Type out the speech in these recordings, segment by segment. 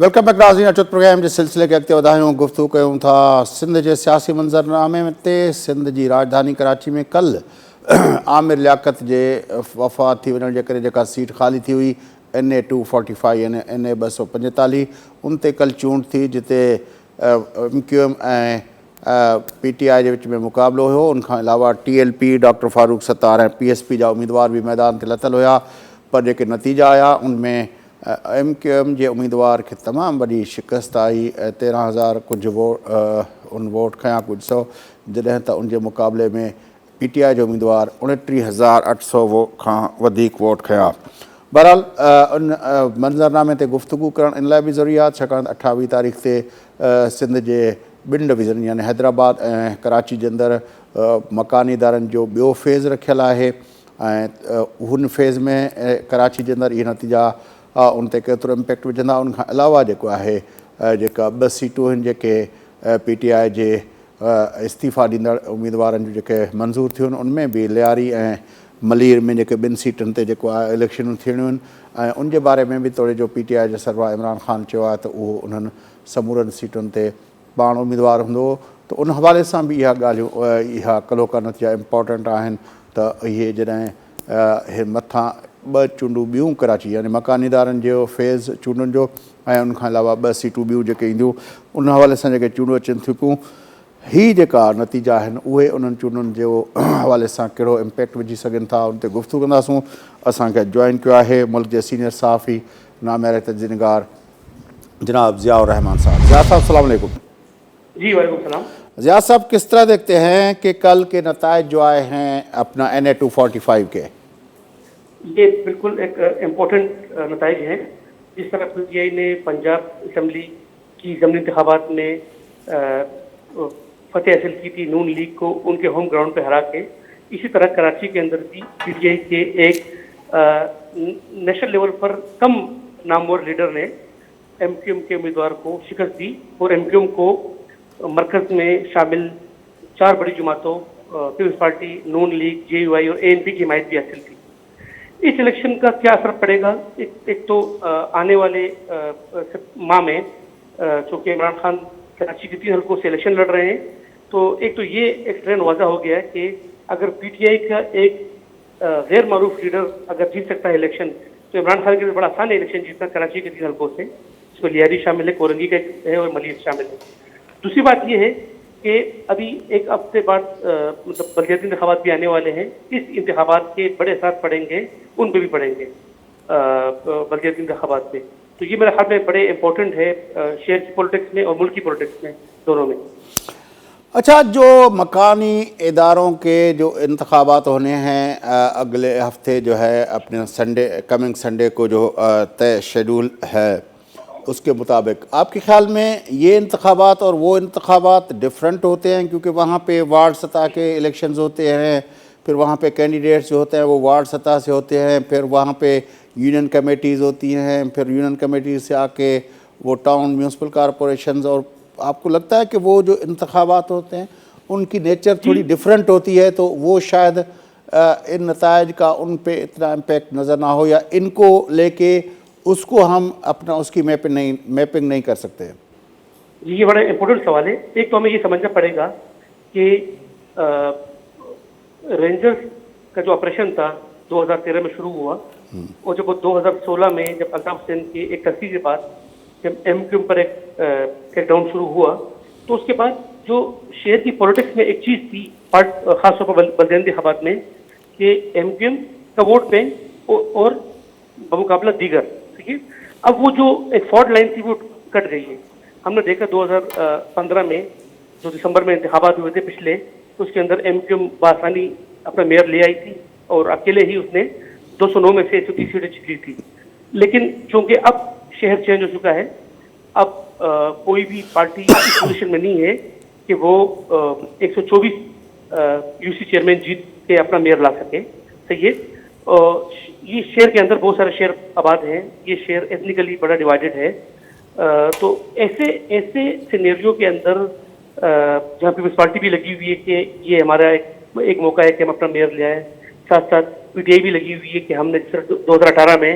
Welcome back नाज़रीन। Achyut programme के सिलसिले के अॻिते वधायूं। गुफ्तगू कयूं था सिंध के सियासी मंज़रनामे ते। सिंध की राजधानी कराची में कल आमिर लियाकत के वफ़ात थी वञण जे करे जेका सीट ख़ाली थी हुई NA 245 यानी NA 245 उन ते कल चूंड थी जिते MQM ऐं PTI जे विच में मुक़ाबलो हुयो। उन खां अलावा TLP डॉक्टर फारूक सत्तार ऐं PSP जा उम्मीदवार भी मैदान ते लथल हुया, पर जेके नतीजा आया उनमें MQM जे उम्मीदवार के तमाम वॾी शिकस्त आई। 13,000 कुछ उन वोट खया कुछ सौ, जॾहिं त उनके मुक़ाबले में PTI जो उम्मीदवार 29,800 खां वधीक वोट खया। बहरहाल उन मंज़रनामे ते गुफ्तगू करण इन लाइ भी ज़रूरी आहे छाकाणि 28 तारीख़ ते सिंध जे ॿिनि डिवीज़न यानी हैदराबाद ऐं कराची जे अंदरि मकानी इदारनि जो ॿियो फेज़ रखियलु आहे ऐं हुन फेज़ में कराची जे अंदरि इहे नतीजा उन ते केतिरो इम्पैक्ट विझंदा। उन खां अलावा जेको आहे जेका 2 सीटूं आहिनि जेके PTI जे इस्तीफ़ा ॾींदड़ उम्मीदवारनि जूं जेके मंज़ूर थियूं आहिनि उनमें बि लियारी ऐं मलीर में जेके 2 सीटुनि ते जेको आहे इलेक्शनूं थियणियूं आहिनि ऐं उनजे बारे में बि तोड़े जो PTI जे सरबराह इमरान ख़ान चयो आहे त उहो उन्हनि समूरनि सीटुनि ते पाण उम्मीदवार हूंदो। त उन हवाले सां बि इहा ॻाल्हियूं इहा कलोका नतीजा इम्पॉर्टेंट आहिनि त इहे जॾहिं मथां 2 चूंडूं ॿियूं कराची यानी मकानी इदारनि जो फेज़ चूंडुनि जो ऐं उनखां अलावा 2 सीटूं ॿियूं जेके ईंदियूं उन हवाले सां जेके चूंडूं अचनि थियूं पियूं ही जेका नतीजा आहिनि उहे उन्हनि चूंडुनि जो हवाले सां कहिड़ो इम्पैक्ट विझी सघनि था उन ते गुफ़्तगू कंदासूं। असांखे जॉइन कयो आहे मुल्क के सीनियर सहाफ़ी नामयार तजदीदगार जनाब ज़ियाउर रहमान साहब। ज़िया साहब अस्सलाम वालेकुम। जी वालेकुम सलाम। ज़िया साहब, किस तरह देखते हैं कि कल के नताइज जो आए हैं अपना NA 245 के? ये बिल्कुल एक इम्पोर्टेंट नताइज है। जिस तरह PTI ने पंजाब असम्बली की ज़मीनी इंतखाबात में फतेह हासिल की थी नून लीग को उनके होम ग्राउंड पे हरा के, इसी तरह कराची के अंदर भी PTI के एक नेशनल लेवल पर कम नामवर लीडर ने MQM के उम्मीदवार को शिकस्त दी और MQM को मरकज़ में शामिल 4 बड़ी जमातों पीपल्स पार्टी, नून लीग, JUI और ANP की हिमायत भी हासिल थी। इस इलेक्शन का क्या असर पड़ेगा? एक तो आने वाले माह में चूँकि इमरान खान कराची के 3 हल्कों से इलेक्शन लड़ रहे हैं, तो एक तो ये एक ट्रेंड वाज़ा हो गया है कि अगर PTI का एक गैर मारूफ लीडर अगर जीत सकता है इलेक्शन, तो इमरान खान के लिए बड़ा आसान है इलेक्शन जीतना कराची के 3 हल्कों से। इसमें लियारी शामिल है, कोरंगी का है और मलीर शामिल है। दूसरी बात यह है कि अभी एक हफ्ते बाद मतलब बल्दियाती इंतखाबात भी आने वाले हैं। इस इंतखाबात के बड़े असर पड़ेंगे, उन पे भी पड़ेंगे बल्दियाती इंतखाबात पे। तो ये मेरे ख्याल में बड़े इंपॉर्टेंट है शहर की पॉलिटिक्स में और मुल्क की पॉलिटिक्स में, दोनों में। अच्छा, जो मकानी इदारों के जो इंतखाबात होने हैं अगले हफ्ते जो है अपने संडे कमिंग संडे को जो तय शेड्यूल है उसके मुताबिक आपके ख्याल में ये इंतखाबात और वो इंतखाबात डिफरेंट होते हैं? क्योंकि वहाँ पे वार्ड सतह के इलेक्शंस होते हैं, फिर वहाँ पे कैंडिडेट्स जो होते हैं वो वार्ड सतह से होते हैं, फिर वहाँ पे यूनियन कमेटीज़ होती हैं, फिर यूनियन कमेटीज़ से आके वो टाउन म्यूनसिपल कॉरपोरेशंस। और आपको लगता है कि वो जो इंतखाबात होते हैं उनकी नेचर थोड़ी डिफरेंट होती है, तो वो शायद इन नताइज का उन पे इतना इम्पेक्ट नज़र ना हो, या इनको लेके उसको हम अपना उसकी मैपिंग नहीं कर सकते? जी, ये बड़ा इम्पोर्टेंट सवाल है। एक तो हमें ये समझना पड़ेगा कि रेंजर्स का जो ऑपरेशन था 2013 में शुरू हुआ और जब वो 2016 में जब अल्ताफ हुसैन की एक तस्वीर के बाद जब MQM पर एक क्रैकडाउन शुरू हुआ, तो उसके बाद जो शहर की पॉलिटिक्स में एक चीज़ थी खासतौर पर बल्दियाती इंतखाबात में कि MQM का वोट बैंक और बमुकाबला दीगर, ठीक है। अब वो जो एक फॉल्ट लाइन थी वो कट गई है। हमने देखा 2015 में जो दिसंबर में इंतखाबात हुए थे पिछले, तो उसके अंदर MQM बासानी अपना मेयर ले आई थी और अकेले ही उसने 209 में से 130 सीटें जीती थी। लेकिन चूंकि अब शहर चेंज हो चुका है, अब कोई भी पार्टी इस पोजिशन में नहीं है कि वो 124 UC चेयरमैन जीत के अपना मेयर ला सके। सही है। ये शहर के अंदर बहुत सारे शहर आबाद हैं, ये शहर एथनिकली बड़ा डिवाइडेड है। तो ऐसे सिनेरियो के अंदर जहाँ पीपल्स पार्टी भी लगी हुई है कि ये हमारा एक मौका है कि हम अपना मेयर ले आए, साथ साथ PTI भी लगी हुई है कि हमने 2018 में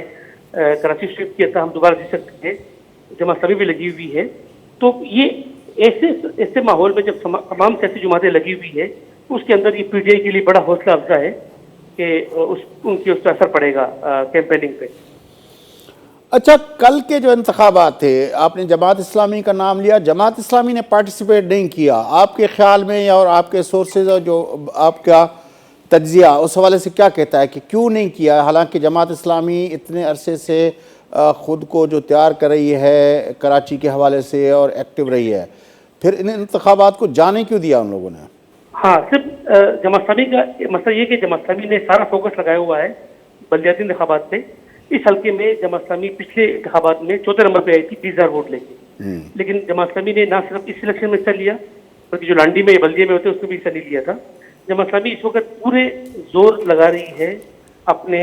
कराची स्ट्रिप किया था, हम दोबारा जीत सकते थे। जमात इस्लामी भी लगी हुई है। तो ये ऐसे ऐसे माहौल में जब तमाम सियासी जमातें लगी हुई है, तो उसके अंदर ये पीटीआई के लिए बड़ा हौसला अफजा है कि उस पर असर पड़ेगा कैंपेनिंग पे। अच्छा, कल के जो इंतखाबात थे, आपने जमात इस्लामी का नाम लिया, जमात इस्लामी ने पार्टिसिपेट नहीं किया, आपके ख्याल में या और आपके सोर्सेज और जो आपका तज्जिया उस हवाले से क्या कहता है कि क्यों नहीं किया? हालांकि जमात इस्लामी इतने अरसे से ख़ुद को जो तैयार कर रही है कराची के हवाले से और एक्टिव रही है, फिर इन इंतखाबात को जाने क्यों दिया उन लोगों ने? हाँ, सिर्फ जमात इस्लामी का मसला ये कि जमात इस्लामी ने सारा फोकस लगाया हुआ है बल्दियाती इंतखाबात पे। इस हल्के में जमात इस्लामी पिछले इंतखाबात में चौथे नंबर पे आई थी 20,000 वोट लेके। लेकिन जमात इस्लामी ने ना सिर्फ इस इलेक्शन में हिस्सा लिया, बल्कि जो लांडी में या बल्दिया में होते हैं उसमें भी हिस्सा नहीं लिया था। जमात इस्लामी इस वक्त पूरे जोर लगा रही है अपने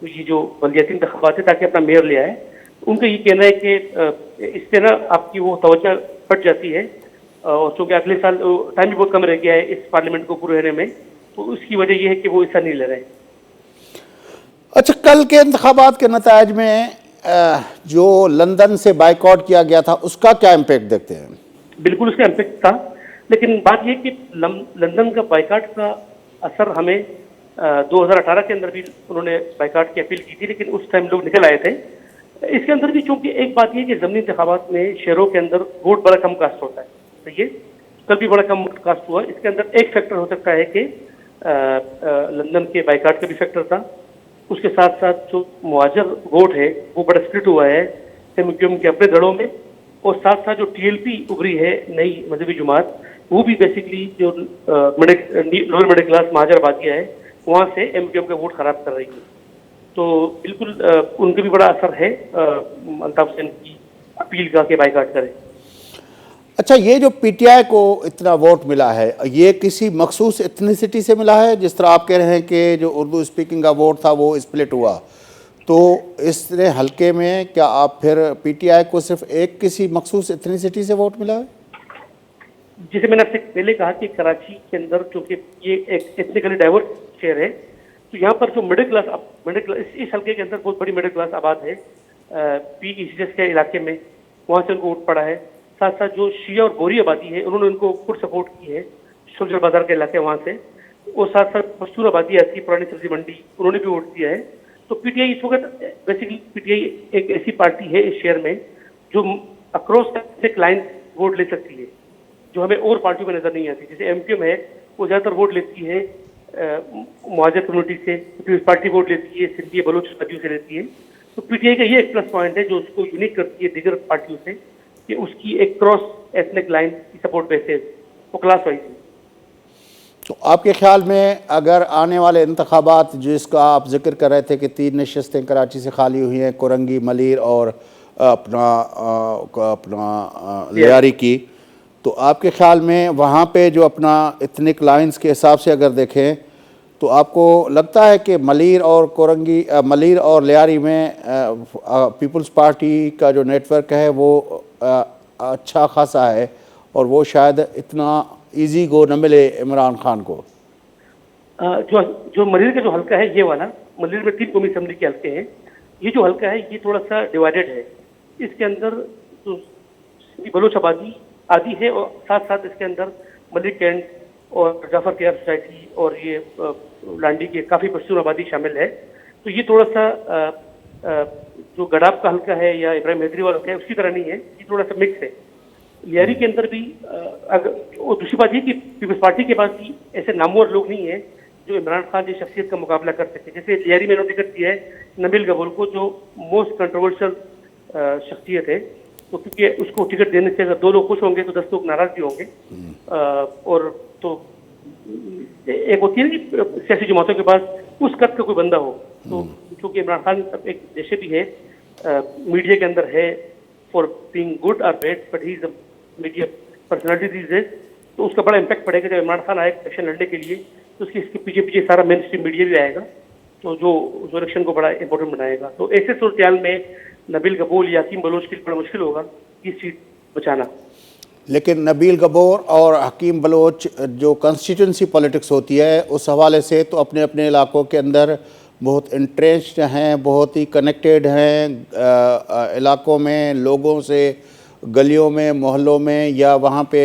ये जो बल्दियाती इंतखाबात है ताकि अपना मेयर ले आए। उनका ये कहना है कि इससे ना आपकी वो तवज्जो हट जाती है, और चूंकि अगले साल टाइम भी बहुत कम रह गया है इस पार्लियामेंट को पूरे होने में, तो उसकी वजह यह है कि वो हिस्सा नहीं ले रहे हैं। अच्छा, कल के इंतखाबात के नतायज में जो लंदन से बाइकआउट किया गया था उसका क्या इम्पैक्ट देखते हैं? बिल्कुल उसका इम्पैक्ट था, लेकिन बात यह कि लंदन का बाइकाट का असर हमें 2018 के अंदर भी उन्होंने बाइकाट की अपील की थी, लेकिन उस टाइम लोग निकल आए थे। इसके अंदर भी चूंकि एक बात यह कि ज़मीनी इंतखाबात में शहरों के अंदर वोट बड़ा कम कास्ट होता है, तो ये कल भी बड़ा कम कास्ट हुआ। इसके अंदर एक फैक्टर हो सकता है कि लंदन के बाइकाट का भी फैक्टर था। उसके साथ साथ जो मुआजर वोट है वो बड़ा स्प्लिट हुआ है एमक्यूएम के अपने दड़ों में, और साथ साथ जो टीएलपी उभरी है नई मजहबी जमात, वो भी बेसिकली जो लोअर मिडिल क्लास महाजर आबादिया है वहाँ से एमक्यूएम का वोट खराब कर रही है। तो बिल्कुल उनका भी बड़ा असर है अल्ताफ हुसैन की अपील का कि बाइकाट करें। अच्छा, ये जो पीटीआई को इतना वोट मिला है, ये किसी मखसूस एथनिसिटी से मिला है? जिस तरह आप कह रहे हैं कि जो उर्दू स्पीकिंग का वोट था वो स्प्लिट हुआ, तो इसने हल्के में क्या आप फिर पीटीआई को सिर्फ एक किसी मखसूस एथनिसिटी से वोट मिला है? जिसे मैंने आपसे पहले कहा कि कराची के अंदर चूंकि ये एक एथनिकली डाइवर्स शहर है, तो यहाँ पर जो मिडिल क्लास इस हल्के के अंदर बहुत बड़ी मिडिल क्लास आबाद है PECS के इलाके में, वहाँ से उनको वोट पड़ा है। साथ साथ जो शिया और गोरी आबादी है उन्होंने उनको खुद सपोर्ट की है, सुलझर बाजार के इलाके वहाँ से, और साथ साथ पश्तून आबादी आती है पुरानी सब्जी मंडी, उन्होंने भी वोट दिया है। तो पीटीआई इस वक्त बेसिकली पीटीआई एक ऐसी पार्टी है इस शहर में जो अक्रॉस से क्लाइंट वोट ले सकती है, जो हमें और पार्टियों में नजर नहीं आती। जैसे एमक्यूएम है वो ज्यादातर वोट लेती है मुहाजिर कम्युनिटी से, पीपल्स पार्टी वोट लेती है सिंधी बलोच पार्टियों से लेती है। तो पीटीआई का ये एक प्लस पॉइंट है जो उसको यूनिक करती है दीगर पार्टियों से, कि उसकी एक क्रॉस एथनिक लाइन की सपोर्ट बेसिस वो क्लास वाइज है। तो आपके ख्याल में अगर आने वाले इंतखाबात जिसका आप जिक्र कर रहे थे कि 3 नशस्तें कराची से खाली हुई हैं, कोरंगी, मलीर और अपना लियारी की, तो आपके ख्याल में वहाँ पे जो अपना इथनिक लाइंस के हिसाब से अगर देखें तो आपको लगता है कि मलीर और कोरंगी, मलीर और लियारी में पीपल्स पार्टी का जो नेटवर्क है वो अच्छा खासा है और वो शायद इतना इजी गो न मिले इमरान खान को? जो मलीर का जो हल्का है ये वाला, मलीर में 3 कौमी असम्बली के हल्के हैं। ये जो हल्का है ये थोड़ा सा डिवाइडेड है। इसके अंदर जो बलोच आबादी आदि है और साथ साथ इसके अंदर मलिक कैंट और जाफर केयर सोसाइटी और ये लांडी के काफ़ी पश्तून आबादी शामिल है। तो ये थोड़ा सा जो गडाब का हल्का है या इब्राहिम हैदरी वाला हल्का है उसकी तरह नहीं है, ये थोड़ा सा मिक्स है। लियारी के अंदर भी और दूसरी बात ये कि पीपल्स पार्टी के पास भी ऐसे नामवर लोग नहीं है जो इमरान खान की शख्सियत का मुकाबला कर सके। जैसे लियारी में इन्होंने टिकट दिया है नबील गबूर को, जो मोस्ट कंट्रोवर्शियल शख्सियत है। तो क्योंकि उसको टिकट देने से अगर 2 लोग खुश होंगे तो 10 लोग नाराज भी होंगे। और तो एक होती है कि सियासी जमातों के पास उस कद का कोई बंदा हो, तो क्योंकि इमरान खान एक जैसे भी है मीडिया के अंदर है फॉर बीइंग गुड और bad, but he is a media personality these days, तो उसका बड़ा इम्पैक्ट पड़ेगा। जब इमरान खान आए इलेक्शन लड़ने के लिए तो इसके पीछे सारा मेन स्ट्रीम मीडिया भी आएगा, तो जो इलेक्शन को बड़ा इंपॉर्टेंट बनाएगा। तो ऐसे सूरत में नबील गबूर या हकीम बलोच के लिए बड़ा मुश्किल होगा ये सीट बचाना। लेकिन नबील गबूर और हकीम बलोच जो कॉन्स्टिट्यूंसी पॉलिटिक्स होती है उस हवाले से तो अपने अपने इलाकों के अंदर बहुत इंटरेस्ट हैं, बहुत ही कनेक्टेड हैं इलाकों में, लोगों से, गलियों में, मोहल्लों में, या वहाँ पे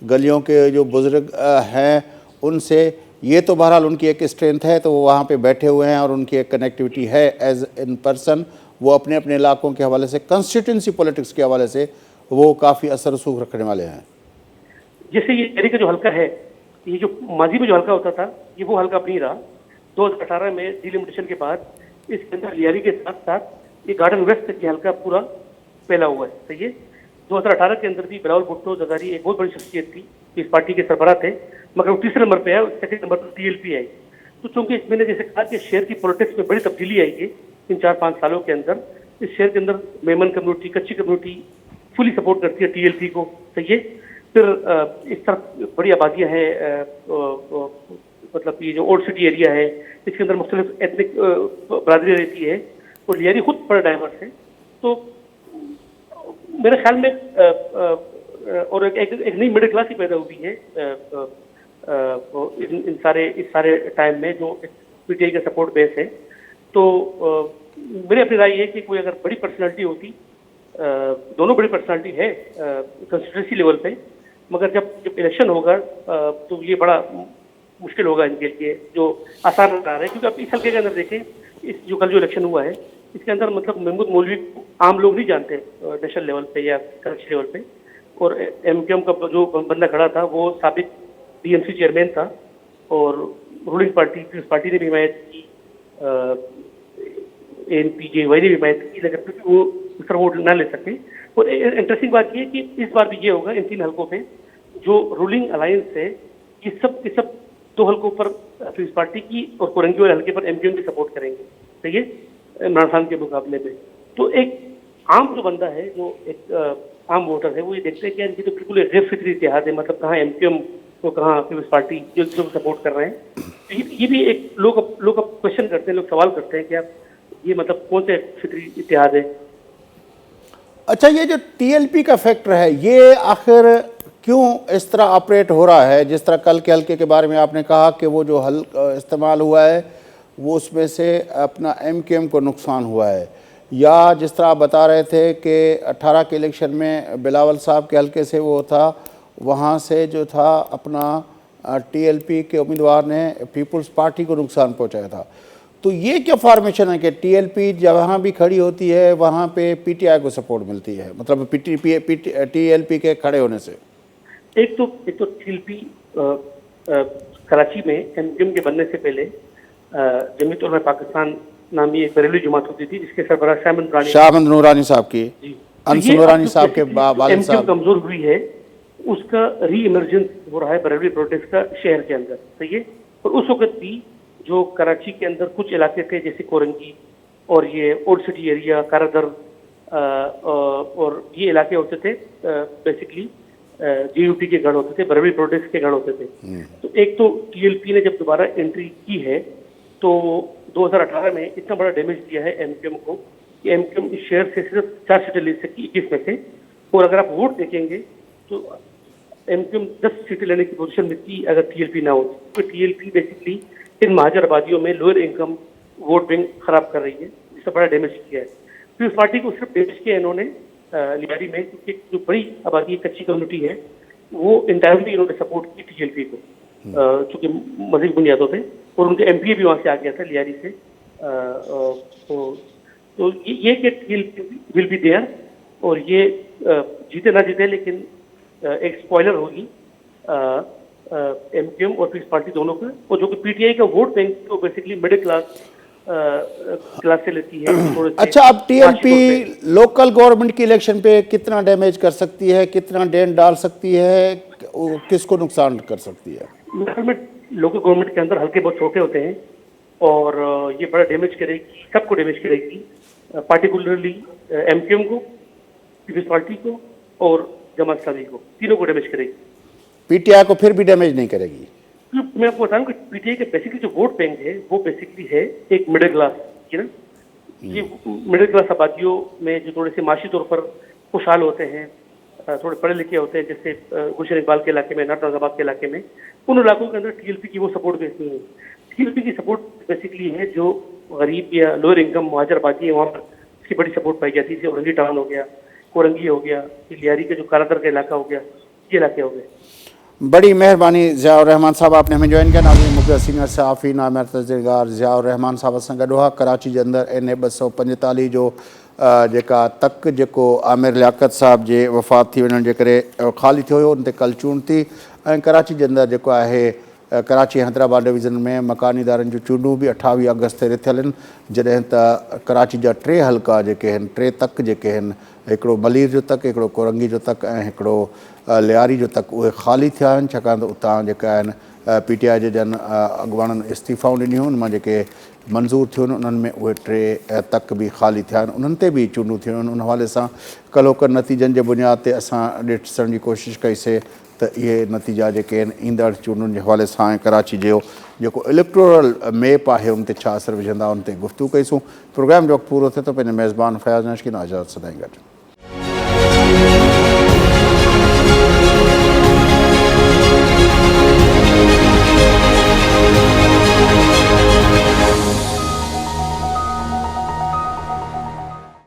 गलियों के जो बुज़ुर्ग हैं उनसे। ये तो बहरहाल उनकी एक स्ट्रेंथ है, तो वो वहाँ पे बैठे हुए हैं और उनकी एक कनेक्टिविटी है एज इन पर्सन। वो अपने अपने इलाकों के हवाले से, कंस्टिट्यूंसी पॉलिटिक्स के हवाले से वो काफ़ी असर रसूख रखने वाले हैं। जैसे ये एरी का जो हल्का है, ये जो माजी में जो हल्का होता था, ये वो हल्का अब नहीं रहा। 2018 में डिलिमिटेशन के बाद इसके अंदर लियारी के साथ साथ ये गार्डन वेस्ट तक ये हल्का पूरा फैला हुआ है। सही है। 2018 के अंदर भी बिलावल भुट्टो जरदारी एक बहुत बड़ी शख्सियत थी, इस पार्टी के सरबराह थे, मगर वो तीसरे नंबर पे है, सेकंड नंबर पर टीएलपी आई। तो चूंकि मैंने जैसे कहा कि शहर की पॉलिटिक्स में बड़ी तब्दीली आई है इन 4-5 सालों के अंदर। इस शहर के अंदर मेमन कम्युनिटी, कच्ची कम्युनिटी फुली सपोर्ट करती है टीएलपी को। सही है। फिर इस तरफ बड़ी आबादियाँ हैं, मतलब ये जो ओल्ड सिटी एरिया है, इसके अंदर मुख्तलिफ एथनिक बरादरी रहती है, और लियारी खुद बड़ा डाइवर्स है। तो मेरे ख्याल में और एक नई मिडिल क्लास ही पैदा हुई है इस सारे टाइम में, जो पीटीआई का सपोर्ट बेस है। तो मेरी अपनी राय है कि कोई अगर बड़ी पर्सनालिटी होती, दोनों बड़ी पर्सनालिटी है कंस्टिट्यूंसी लेवल पे, मगर जब इलेक्शन होगा तो ये बड़ा मुश्किल होगा इनके लिए, जो आसान नजर आ रहा है। क्योंकि अब इस हल्के के अंदर देखें, इस जो कल जो इलेक्शन हुआ है, इसके अंदर मतलब महमूद मौलवी को आम लोग नहीं जानते नेशनल लेवल पे या कराची लेवल पे। और एमक्यूएम का जो बंदा खड़ा था वो साबिक डीएमसी चेयरमैन था, और रूलिंग पार्टी पीपल्स पार्टी ने भी हिमायत की, एनपीजेवाई ने भी हिमायत की, लेकिन क्योंकि वो उस तरह वोट ना ले सके। और इंटरेस्टिंग बात ये है कि इस बार भी ये होगा, इन 3 हल्कों पे जो रूलिंग अलायंस है, ये सब 2 हल्कों पर पीपल्स पार्टी की और कोरंगी वाले हल्के पर एमक्यूएम की सपोर्ट करेंगे। सही है, इमरान खान के मुकाबले में। तो एक आम जो बंदा है, जो एक आम वोटर है, वो ये देखते हैं कि इनकी तो बिल्कुल एक गैर फिक्री इतिहाद है, मतलब कहाँ एमक्यूएम तो कहाँ पीपल्स पार्टी जो सपोर्ट कर रहे हैं। तो ये भी एक लोग अब क्वेश्चन करते हैं, लोग सवाल करते हैं कि आप ये मतलब कौन से फिक्री इतिहाद है। अच्छा, ये जो टीएलपी का फैक्टर है, ये आखिर क्यों इस तरह ऑपरेट हो रहा है? जिस तरह कल के हल्के के बारे में आपने कहा कि वो जो हल इस्तेमाल हुआ है वो उसमें से अपना एमक्यूएम को नुकसान हुआ है, या जिस तरह आप बता रहे थे कि 18 के इलेक्शन में बिलावल साहब के हल्के से वो था, वहाँ से जो था अपना टीएलपी के उम्मीदवार ने पीपल्स पार्टी को नुकसान पहुँचाया था। तो ये क्या फॉर्मेशन है कि टीएलपी जहाँ भी खड़ी होती है वहाँ पे पीटीआई को सपोर्ट मिलती है, मतलब टीएलपी के खड़े होने से? एक तो टीएलपी कराची में एमक्यूएम के बनने से पहले जमीयत उलमा पाकिस्तान नामी एक बरेलवी जमात होती थी, जिसके सरबराह शाहमद नूरानी साहब की, अंसुर नूरानी साहब के वालिद साहब। कमजोर हुई है, उसका री इमरजेंस हो रहा है बरेलवी प्रोटेस्ट का शहर के अंदर। सही है। और उस वक्त भी जो कराची के अंदर कुछ इलाके थे, जैसे कोरंगी और ये ओल्ड सिटी एरिया, कारादर, और ये इलाके होते थे बेसिकली जीयूटी के गढ़ होते थे, बरेलवी प्रोटेस्ट के गढ़ होते थे। तो एक तो टीएलपी ने जब दोबारा एंट्री की है तो 2018 में इतना बड़ा डैमेज दिया है एमक्यूएम को कि एमक्यूएम इस शहर से सिर्फ 4 सीटें ले सकी 21 में से। और अगर आप वोट देखेंगे तो एमक्यूएम 10 सीटें लेने की पोजीशन में थी अगर टीएलपी ना होती। तो टीएलपी बेसिकली इन महाजर आबादियों में लोअर इनकम वोट बैंक खराब कर रही है, जिससे बड़ा डैमेज किया है। फिर उस पार्टी को सिर्फ डैमेज किया इन्होंने लियारी में, क्योंकि जो बड़ी आबादी कच्ची कम्युनिटी है वो इंटायरली इन्होंने सपोर्ट की टीएलपी को, चूंकि मजहबी बुनियादों पे, और उनके एमपी भी वहाँ से आ गया था लियारी से। तो ये कि टीएलपी विल बी देयर, और ये जीते ना जीते, लेकिन एक स्पॉइलर होगी एमक्यूएम और पीपल्स पार्टी दोनों का। और जो कि पीटीआई का वोट बैंक तो बेसिकली मिडिल क्लास से लेती है। अच्छा, अब टीएलपी लोकल गवर्नमेंट की इलेक्शन पे कितना डैमेज कर सकती है, कितना डेंट डाल सकती है, किसको नुकसान कर सकती है? मेरे ख्याल में लोकल गवर्नमेंट के अंदर हल्के बहुत छोटे होते हैं, और ये बड़ा डैमेज करेगी, सबको डैमेज करेगी, पार्टिकुलरली एमक्यूएम को, पीपल्स पार्टी को और जमात इस्लामी को, तीनों को डैमेज करेगी। पीटीआई को फिर भी डैमेज नहीं करेगी? मैं आपको बताऊं कि पीटीआई का बेसिकली जो वोट बैंक है वो बेसिकली है एक मिडिल क्लास, ना, ये मिडिल क्लास आबादियों में जो थोड़े से माशी तौर पर खुशहाल होते हैं, थोड़े पढ़े लिखे होते हैं, जैसे गुलशन इकबाल के इलाके में, नाटनाजाबाद के इलाके में, उन इलाकों के अंदर टीएलपी की वो सपोर्ट बेस नहीं है। टीएलपी की सपोर्ट बेसिकली है जो गरीब या लोअर इनकम मुहाजिर आबादी है वहाँ पर इसकी बड़ी सपोर्ट पाई जाती है। जैसे औरंगी टाउन हो गया, कोरंगी हो गया, लियारी का जो कालादर का इलाका हो गया, ये इलाके हो गए। बड़ी मेहरबानी ज़ियाउर रहमान साहब, आपने हमें जॉइन किया। नाज़रीन, मूंखे सीनियर सहाफ़ी नामिर तज़दीगार ज़ियाउर रहमान साहब सां गॾु हुआ। कराची जे अंदरि NA 245 जो जेका तक जेको आमिर लियाकत साहब जे वफ़ात थी वञण जे करे ख़ाली थियो हुयो, उन ते कल्ह चूंड थी। ऐं कराची जे अंदरि जेको आहे कराची हैदराबाद डिवीज़न में मकानी इदारनि जूं चूंडूं बि 28 अगस्त ते थियल आहिनि, जॾहिं त कराची जा 3 हल्का जेके आहिनि, 3 तक जेके आहिनि, हिकिड़ो मलीर जो तक, हिकिड़ो कोरंगी जो तक ऐं हिकिड़ो लियारी जो तक, उहे ख़ाली थिया आहिनि। छाकाणि त उतां जेका आहिनि PTI जे जन अॻुवाणनि इस्तीफ़ाऊं ॾिनियूं, उन मां जेके मंज़ूर थियूं आहिनि उन्हनि में उहे 3 तक बि ख़ाली थिया आहिनि, उन्हनि ते बि चूंडूं थियूं आहिनि। उन हवाले सां कलोकर नतीजनि जे बुनियाद ते असां ॾिसण जी कोशिशि कईसीं त इहे नतीजा जेके आहिनि ईंदड़ चूंडुनि जे हवाले सां ऐं कराची जो जेको इलेक्टोरल मैप आहे उन ते छा असरु विझंदा, उन ते गुफ़्तगू कईसूं। प्रोग्राम जो वक़्तु पूरो थिए थो। पंहिंजे मेज़बान फयाज़ नशकीन इजाज़त सदाईं गॾु।